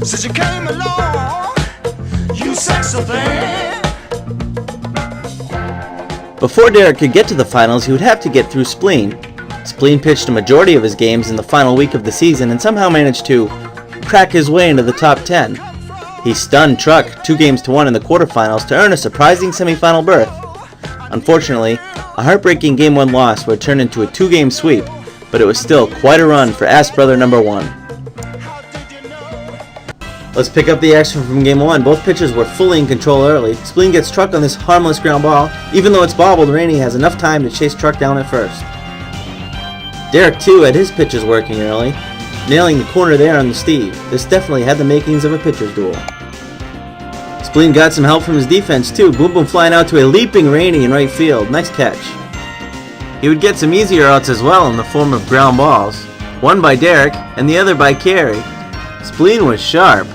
Since you came along, you sexy thing. Before Derek could get to the finals, he would have to get through Spleen. Spleen pitched a majority of his games in the final week of the season and somehow managed to crack his way into the top 10. He stunned Truck 2-1 in the quarterfinals to earn a surprising semifinal berth. Unfortunately, a heartbreaking Game 1 loss would turn into a 2-game sweep, but it was still quite a run for Ass Brother number 1. Let's pick up the action from Game 1. Both pitchers were fully in control early. Spleen gets Truck on this harmless ground ball. Even though it's bobbled, Rainey has enough time to chase Truck down at first. Derek, too, had his pitches working early, nailing the corner there on the Steve. This definitely had the makings of a pitcher's duel. Spleen got some help from his defense, too. Boom Boom flying out to a leaping Rainey in right field. Nice catch. He would get some easier outs as well in the form of ground balls. One by Derek, and the other by Carey. Spleen was sharp.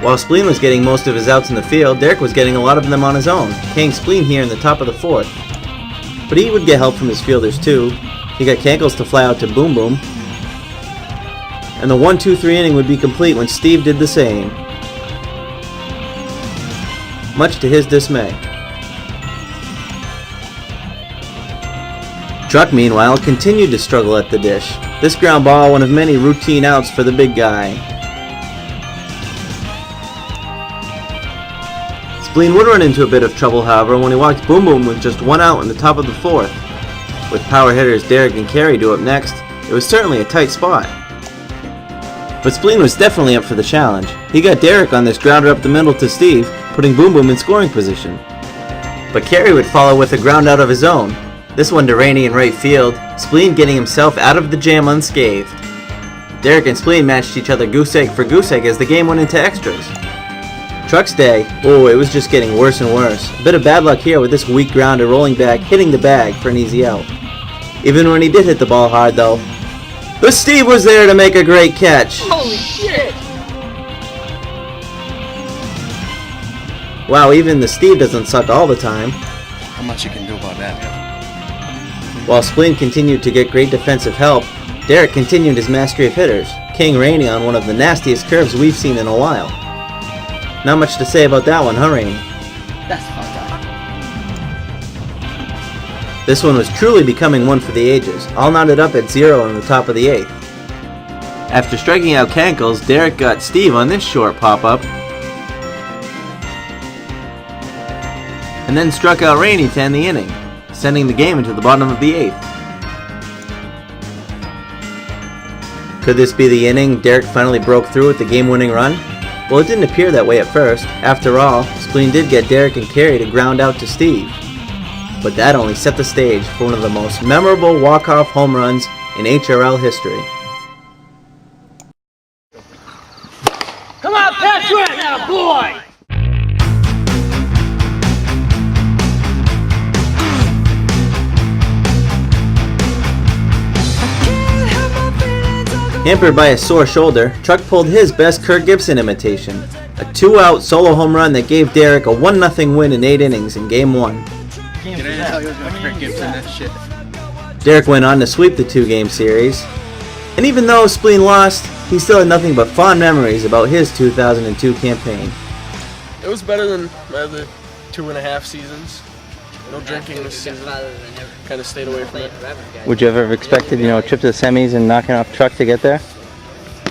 While Spleen was getting most of his outs in the field, Derek was getting a lot of them on his own, paying Spleen here in the top of the 4th. But he would get help from his fielders too. He got Cankles to fly out to Boom Boom. And the 1-2-3 inning would be complete when Steve did the same, much to his dismay. Truck, meanwhile, continued to struggle at the dish. This ground ball, one of many routine outs for the big guy. Spleen would run into a bit of trouble, however, when he walked Boom Boom with just one out in the top of the 4th. With power hitters Derek and Carey due up next, it was certainly a tight spot. But Spleen was definitely up for the challenge. He got Derek on this grounder up the middle to Steve, putting Boom Boom in scoring position. But Carey would follow with a ground out of his own. This one to Rainey in right field, Spleen getting himself out of the jam unscathed. Derek and Spleen matched each other goose egg for goose egg as the game went into extras. Truck's day, it was just getting worse and worse. A bit of bad luck here with this weak grounder rolling back, hitting the bag for an easy out. Even when he did hit the ball hard though, the Steve was there to make a great catch. Holy shit! Wow, even the Steve doesn't suck all the time. How much you can do about that? While Spleen continued to get great defensive help, Derek continued his mastery of hitters, king Rainey on one of the nastiest curves we've seen in a while. Not much to say about that one, huh, Rainey? That's fucked up. This one was truly becoming one for the ages, all knotted up at 0 in the top of the 8th. After striking out Cankles, Derek got Steve on this short pop-up, and then struck out Rainey to end the inning, sending the game into the bottom of the 8th. Could this be the inning Derek finally broke through with the game-winning run? Well, it didn't appear that way at first. After all, Spleen did get Derek and Carey to ground out to Steve. But that only set the stage for one of the most memorable walk-off home runs in HRL history. Come on, Patrick! Now, boy! Hampered by a sore shoulder, Truck pulled his best Kirk Gibson imitation. A 2-out solo home run that gave Derek a 1-0 win in 8 innings in Game 1. Did I tell you it was going to Kirk Gibson that shit? Derek went on to sweep the 2-game series. And even though Spleen lost, he still had nothing but fond memories about his 2002 campaign. It was better than my other 2.5 seasons. No drinking this season. Kind of stayed away from it. Would you ever have expected, a trip to the semis and knocking off Truck to get there?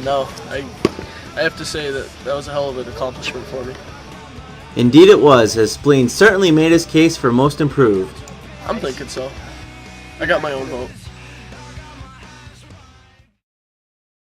No, I have to say that was a hell of an accomplishment for me. Indeed it was, as Spleen certainly made his case for most improved. I'm thinking so. I got my own vote.